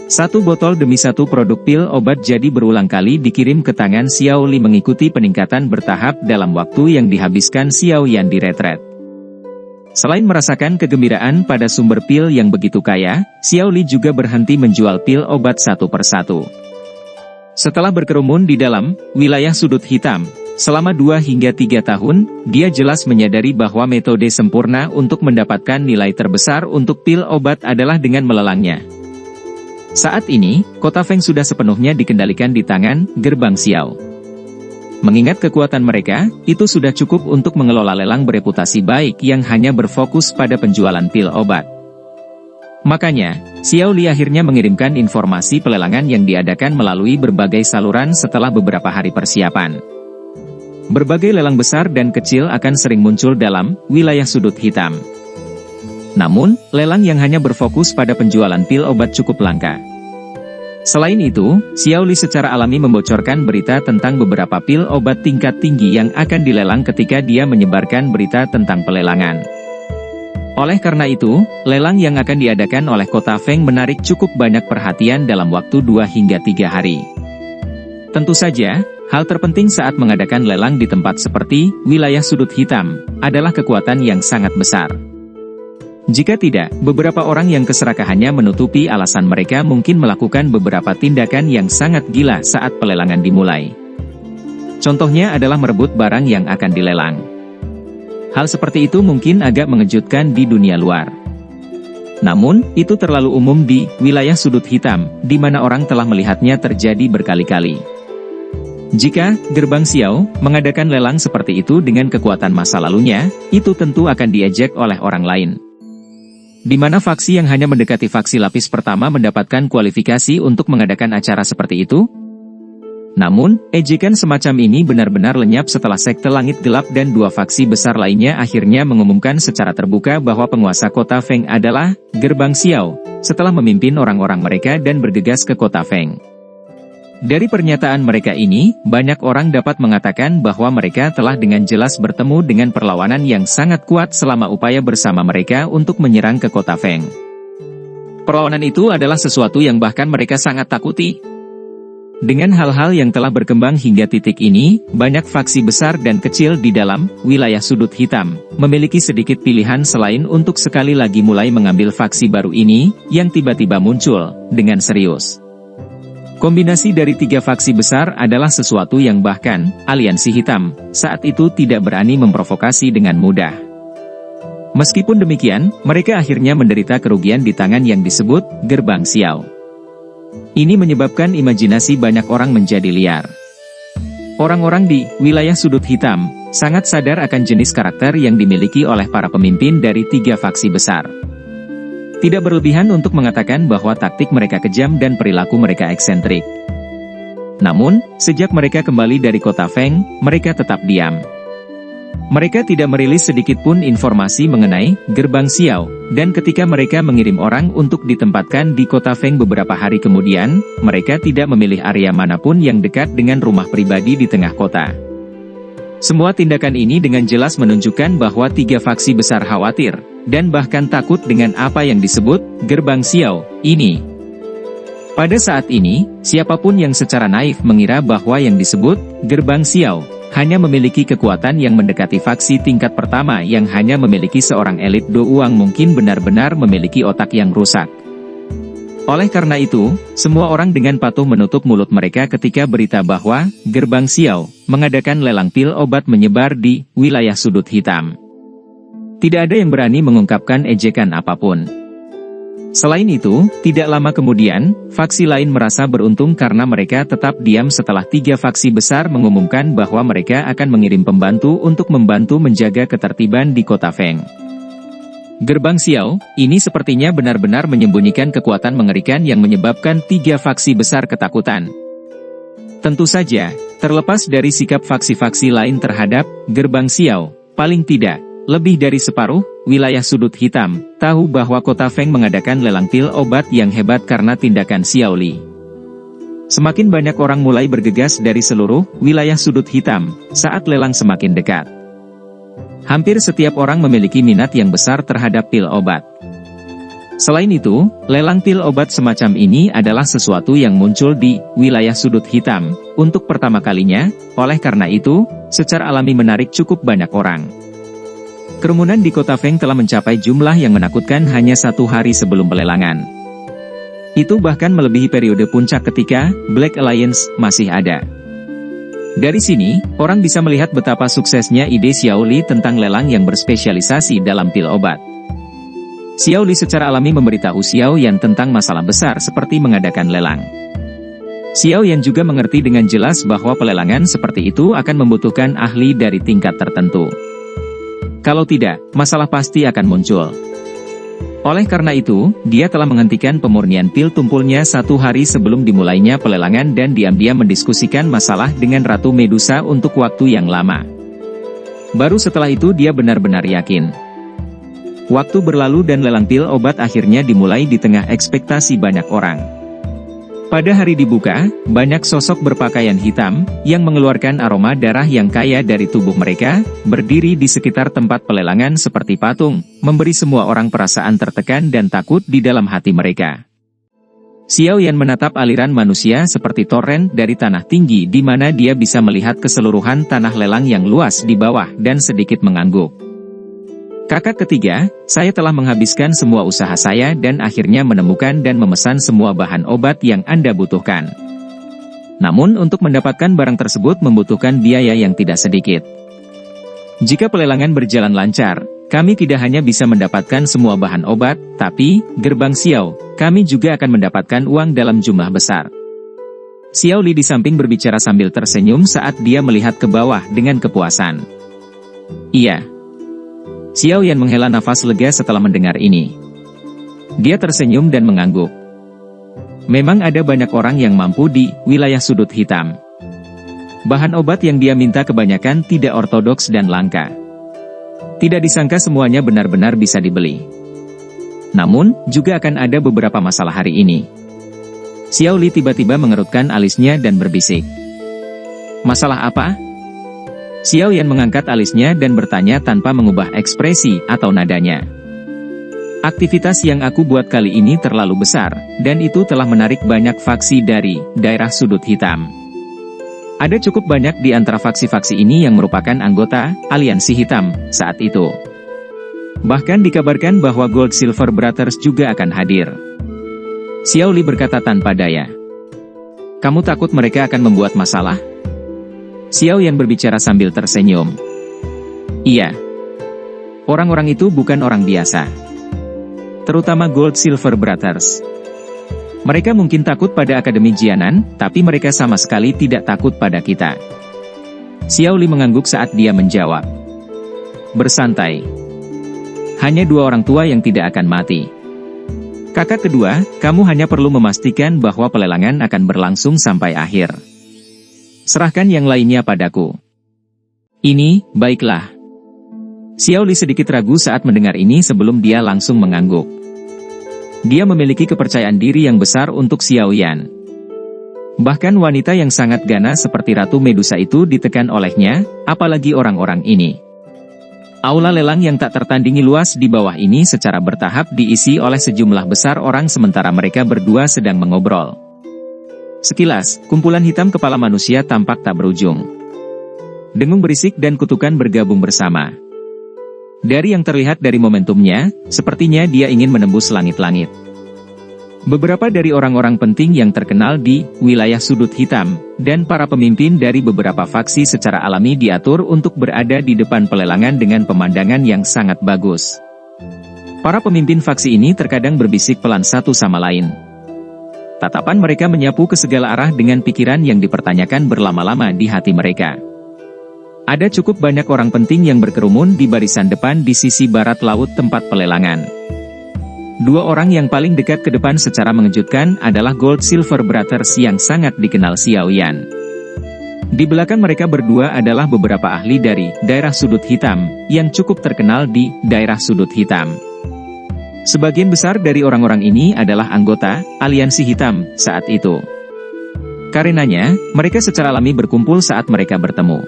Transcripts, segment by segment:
Satu botol demi satu produk pil obat jadi berulang kali dikirim ke tangan Xiao Li mengikuti peningkatan bertahap dalam waktu yang dihabiskan Xiao Yan di retret. Selain merasakan kegembiraan pada sumber pil yang begitu kaya, Xiao Li juga berhenti menjual pil obat satu persatu. Setelah berkerumun di dalam wilayah sudut hitam, selama 2 hingga 3 tahun, dia jelas menyadari bahwa metode sempurna untuk mendapatkan nilai terbesar untuk pil obat adalah dengan melelangnya. Saat ini, kota Feng sudah sepenuhnya dikendalikan di tangan Gerbang Xiao. Mengingat kekuatan mereka, itu sudah cukup untuk mengelola lelang bereputasi baik yang hanya berfokus pada penjualan pil obat. Makanya, Xiao Li akhirnya mengirimkan informasi pelelangan yang diadakan melalui berbagai saluran setelah beberapa hari persiapan. Berbagai lelang besar dan kecil akan sering muncul dalam wilayah sudut hitam. Namun, lelang yang hanya berfokus pada penjualan pil obat cukup langka. Selain itu, Xiao Li secara alami membocorkan berita tentang beberapa pil obat tingkat tinggi yang akan dilelang ketika dia menyebarkan berita tentang pelelangan. Oleh karena itu, lelang yang akan diadakan oleh kota Feng menarik cukup banyak perhatian dalam waktu 2 hingga 3 hari. Tentu saja, hal terpenting saat mengadakan lelang di tempat seperti wilayah sudut hitam adalah kekuatan yang sangat besar. Jika tidak, beberapa orang yang keserakahannya menutupi alasan mereka mungkin melakukan beberapa tindakan yang sangat gila saat pelelangan dimulai. Contohnya adalah merebut barang yang akan dilelang. Hal seperti itu mungkin agak mengejutkan di dunia luar. Namun, itu terlalu umum di wilayah sudut hitam, di mana orang telah melihatnya terjadi berkali-kali. Jika Gerbang Xiao mengadakan lelang seperti itu dengan kekuatan masa lalunya, itu tentu akan diejek oleh orang lain. Di mana faksi yang hanya mendekati faksi lapis pertama mendapatkan kualifikasi untuk mengadakan acara seperti itu? Namun, ejekan semacam ini benar-benar lenyap setelah Sekte Langit Gelap dan 2 faksi besar lainnya akhirnya mengumumkan secara terbuka bahwa penguasa kota Feng adalah Gerbang Xiao, setelah memimpin orang-orang mereka dan bergegas ke kota Feng. Dari pernyataan mereka ini, banyak orang dapat mengatakan bahwa mereka telah dengan jelas bertemu dengan perlawanan yang sangat kuat selama upaya bersama mereka untuk menyerang ke kota Feng. Perlawanan itu adalah sesuatu yang bahkan mereka sangat takuti. Dengan hal-hal yang telah berkembang hingga titik ini, banyak faksi besar dan kecil di dalam wilayah sudut hitam memiliki sedikit pilihan selain untuk sekali lagi mulai mengambil faksi baru ini, yang tiba-tiba muncul dengan serius. Kombinasi dari 3 faksi besar adalah sesuatu yang bahkan aliansi hitam saat itu tidak berani memprovokasi dengan mudah. Meskipun demikian, mereka akhirnya menderita kerugian di tangan yang disebut Gerbang Xiao. Ini menyebabkan imajinasi banyak orang menjadi liar. Orang-orang di wilayah sudut hitam sangat sadar akan jenis karakter yang dimiliki oleh para pemimpin dari 3 faksi besar. Tidak berlebihan untuk mengatakan bahwa taktik mereka kejam dan perilaku mereka eksentrik. Namun, sejak mereka kembali dari kota Feng, mereka tetap diam. Mereka tidak merilis sedikitpun informasi mengenai Gerbang Xiao, dan ketika mereka mengirim orang untuk ditempatkan di kota Feng beberapa hari kemudian, mereka tidak memilih area manapun yang dekat dengan rumah pribadi di tengah kota. Semua tindakan ini dengan jelas menunjukkan bahwa 3 faksi besar khawatir, dan bahkan takut dengan apa yang disebut Gerbang Xiao ini. Pada saat ini, siapapun yang secara naif mengira bahwa yang disebut Gerbang Xiao hanya memiliki kekuatan yang mendekati faksi tingkat pertama yang hanya memiliki seorang elit do uang mungkin benar-benar memiliki otak yang rusak. Oleh karena itu, semua orang dengan patuh menutup mulut mereka ketika berita bahwa Gerbang Xiao mengadakan lelang pil obat menyebar di wilayah sudut hitam. Tidak ada yang berani mengungkapkan ejekan apapun. Selain itu, tidak lama kemudian, faksi lain merasa beruntung karena mereka tetap diam setelah 3 faksi besar mengumumkan bahwa mereka akan mengirim pembantu untuk membantu menjaga ketertiban di kota Feng. Gerbang Xiao, ini sepertinya benar-benar menyembunyikan kekuatan mengerikan yang menyebabkan 3 faksi besar ketakutan. Tentu saja, terlepas dari sikap faksi-faksi lain terhadap Gerbang Xiao, paling tidak, lebih dari separuh wilayah sudut hitam tahu bahwa kota Feng mengadakan lelang pil obat yang hebat karena tindakan Xiao Li. Semakin banyak orang mulai bergegas dari seluruh wilayah sudut hitam saat lelang semakin dekat. Hampir setiap orang memiliki minat yang besar terhadap pil obat. Selain itu, lelang pil obat semacam ini adalah sesuatu yang muncul di wilayah sudut hitam untuk pertama kalinya, oleh karena itu, secara alami menarik cukup banyak orang. Kerumunan di kota Feng telah mencapai jumlah yang menakutkan hanya 1 hari sebelum pelelangan. Itu bahkan melebihi periode puncak ketika Black Alliance masih ada. Dari sini, orang bisa melihat betapa suksesnya ide Xiao Li tentang lelang yang berspesialisasi dalam pil obat. Xiao Li secara alami memberitahu Xiao Yan tentang masalah besar seperti mengadakan lelang. Xiao Yan juga mengerti dengan jelas bahwa pelelangan seperti itu akan membutuhkan ahli dari tingkat tertentu. Kalau tidak, masalah pasti akan muncul. Oleh karena itu, dia telah menghentikan pemurnian pil tumpulnya 1 hari sebelum dimulainya pelelangan dan diam-diam mendiskusikan masalah dengan Ratu Medusa untuk waktu yang lama. Baru setelah itu dia benar-benar yakin. Waktu berlalu dan lelang pil obat akhirnya dimulai di tengah ekspektasi banyak orang. Pada hari dibuka, banyak sosok berpakaian hitam, yang mengeluarkan aroma darah yang kaya dari tubuh mereka, berdiri di sekitar tempat pelelangan seperti patung, memberi semua orang perasaan tertekan dan takut di dalam hati mereka. Xiao Yan menatap aliran manusia seperti toren dari tanah tinggi di mana dia bisa melihat keseluruhan tanah lelang yang luas di bawah dan sedikit mengangguk. Kakak ketiga, saya telah menghabiskan semua usaha saya dan akhirnya menemukan dan memesan semua bahan obat yang Anda butuhkan. Namun untuk mendapatkan barang tersebut membutuhkan biaya yang tidak sedikit. Jika pelelangan berjalan lancar, kami tidak hanya bisa mendapatkan semua bahan obat, tapi, gerbang Xiao, kami juga akan mendapatkan uang dalam jumlah besar. Xiao Li di samping berbicara sambil tersenyum saat dia melihat ke bawah dengan kepuasan. Iya. Xiao Yan menghela nafas lega setelah mendengar ini. Dia tersenyum dan mengangguk. Memang ada banyak orang yang mampu di wilayah sudut hitam. Bahan obat yang dia minta kebanyakan tidak ortodoks dan langka. Tidak disangka semuanya benar-benar bisa dibeli. Namun, juga akan ada beberapa masalah hari ini. Xiao Li tiba-tiba mengerutkan alisnya dan berbisik. Masalah apa? Xiao Yan mengangkat alisnya dan bertanya tanpa mengubah ekspresi atau nadanya. Aktivitas yang aku buat kali ini terlalu besar, dan itu telah menarik banyak faksi dari daerah sudut hitam. Ada cukup banyak di antara faksi-faksi ini yang merupakan anggota aliansi hitam saat itu. Bahkan dikabarkan bahwa Gold Silver Brothers juga akan hadir. Xiao Li berkata tanpa daya. Kamu takut mereka akan membuat masalah? Xiao Yan berbicara sambil tersenyum. Iya. Orang-orang itu bukan orang biasa. Terutama Gold Silver Brothers. Mereka mungkin takut pada Akademi Jianan, tapi mereka sama sekali tidak takut pada kita. Xiao Li mengangguk saat dia menjawab. Bersantai. Hanya 2 orang tua yang tidak akan mati. Kakak kedua, kamu hanya perlu memastikan bahwa pelelangan akan berlangsung sampai akhir. Serahkan yang lainnya padaku. Ini, baiklah. Xiao Li sedikit ragu saat mendengar ini sebelum dia langsung mengangguk. Dia memiliki kepercayaan diri yang besar untuk Xiao Yan. Bahkan wanita yang sangat ganas seperti Ratu Medusa itu ditekan olehnya, apalagi orang-orang ini. Aula lelang yang tak tertandingi luas di bawah ini secara bertahap diisi oleh sejumlah besar orang sementara mereka berdua sedang mengobrol. Sekilas, kumpulan hitam kepala manusia tampak tak berujung. Dengung berisik dan kutukan bergabung bersama. Dari yang terlihat dari momentumnya, sepertinya dia ingin menembus langit-langit. Beberapa dari orang-orang penting yang terkenal di wilayah sudut hitam, dan para pemimpin dari beberapa faksi secara alami diatur untuk berada di depan pelelangan dengan pemandangan yang sangat bagus. Para pemimpin faksi ini terkadang berbisik pelan satu sama lain. Tatapan mereka menyapu ke segala arah dengan pikiran yang dipertanyakan berlama-lama di hati mereka. Ada cukup banyak orang penting yang berkerumun di barisan depan di sisi barat laut tempat pelelangan. 2 orang yang paling dekat ke depan secara mengejutkan adalah Gold Silver Brothers yang sangat dikenal Xiao Yan. Di belakang mereka berdua adalah beberapa ahli dari daerah sudut hitam, yang cukup terkenal di daerah sudut hitam. Sebagian besar dari orang-orang ini adalah anggota aliansi hitam saat itu. Karenanya, mereka secara alami berkumpul saat mereka bertemu.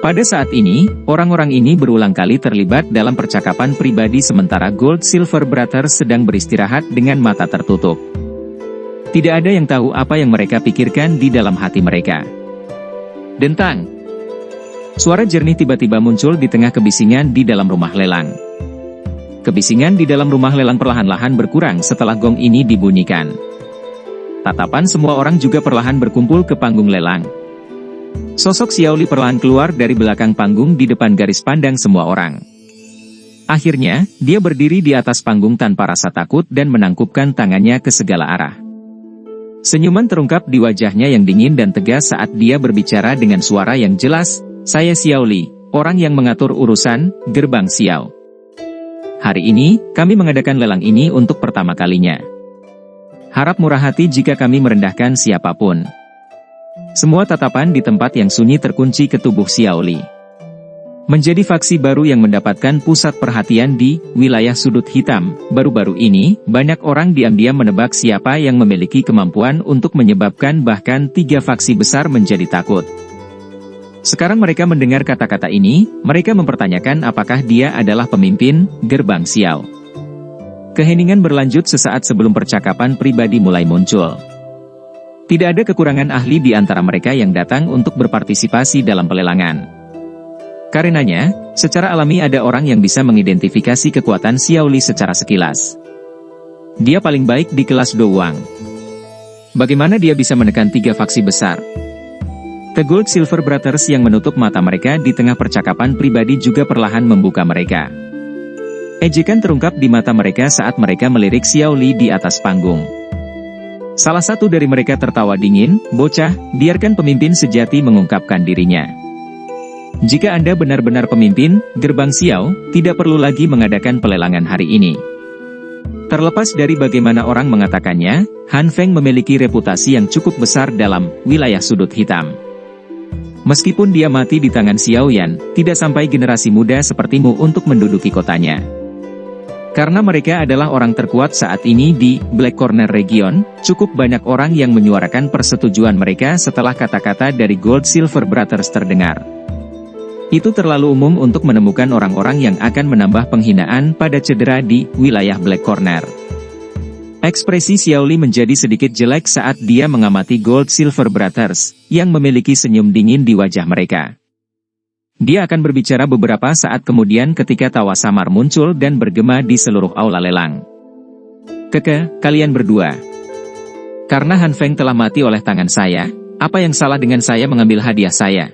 Pada saat ini, orang-orang ini berulang kali terlibat dalam percakapan pribadi sementara Gold Silver Brothers sedang beristirahat dengan mata tertutup. Tidak ada yang tahu apa yang mereka pikirkan di dalam hati mereka. Dentang! Suara jernih tiba-tiba muncul di tengah kebisingan di dalam rumah lelang. Kebisingan di dalam rumah lelang perlahan-lahan berkurang setelah gong ini dibunyikan. Tatapan semua orang juga perlahan berkumpul ke panggung lelang. Sosok Xiao Li perlahan keluar dari belakang panggung di depan garis pandang semua orang. Akhirnya, dia berdiri di atas panggung tanpa rasa takut dan menangkupkan tangannya ke segala arah. Senyuman terungkap di wajahnya yang dingin dan tegas saat dia berbicara dengan suara yang jelas, "Saya Xiao Li, orang yang mengatur urusan Gerbang Xiao. Hari ini, kami mengadakan lelang ini untuk pertama kalinya. Harap murah hati jika kami merendahkan siapapun." Semua tatapan di tempat yang sunyi terkunci ke tubuh Xiao Li. Menjadi faksi baru yang mendapatkan pusat perhatian di wilayah sudut hitam, baru-baru ini, banyak orang diam-diam menebak siapa yang memiliki kemampuan untuk menyebabkan bahkan 3 faksi besar menjadi takut. Sekarang mereka mendengar kata-kata ini, mereka mempertanyakan apakah dia adalah pemimpin Gerbang Xiao. Keheningan berlanjut sesaat sebelum percakapan pribadi mulai muncul. Tidak ada kekurangan ahli di antara mereka yang datang untuk berpartisipasi dalam pelelangan. Karenanya, secara alami ada orang yang bisa mengidentifikasi kekuatan Xiao Li secara sekilas. Dia paling baik di kelas Douang. Bagaimana dia bisa menekan 3 faksi besar? The Gold Silver Brothers yang menutup mata mereka di tengah percakapan pribadi juga perlahan membuka mereka. Ejekan terungkap di mata mereka saat mereka melirik Xiao Li di atas panggung. Salah satu dari mereka tertawa dingin, "Bocah, biarkan pemimpin sejati mengungkapkan dirinya. Jika Anda benar-benar pemimpin Gerbang Xiao, tidak perlu lagi mengadakan pelelangan hari ini." Terlepas dari bagaimana orang mengatakannya, Han Feng memiliki reputasi yang cukup besar dalam wilayah sudut hitam. Meskipun dia mati di tangan Xiao Yan, tidak sampai generasi muda sepertimu untuk menduduki kotanya. Karena mereka adalah orang terkuat saat ini di Black Corner Region, cukup banyak orang yang menyuarakan persetujuan mereka setelah kata-kata dari Gold Silver Brothers terdengar. Itu terlalu umum untuk menemukan orang-orang yang akan menambah penghinaan pada cedera di wilayah Black Corner. Ekspresi Xiao Li menjadi sedikit jelek saat dia mengamati Gold Silver Brothers, yang memiliki senyum dingin di wajah mereka. Dia akan berbicara beberapa saat kemudian ketika tawa samar muncul dan bergema di seluruh aula lelang. Kalian berdua. Karena Han Feng telah mati oleh tangan saya, apa yang salah dengan saya mengambil hadiah saya?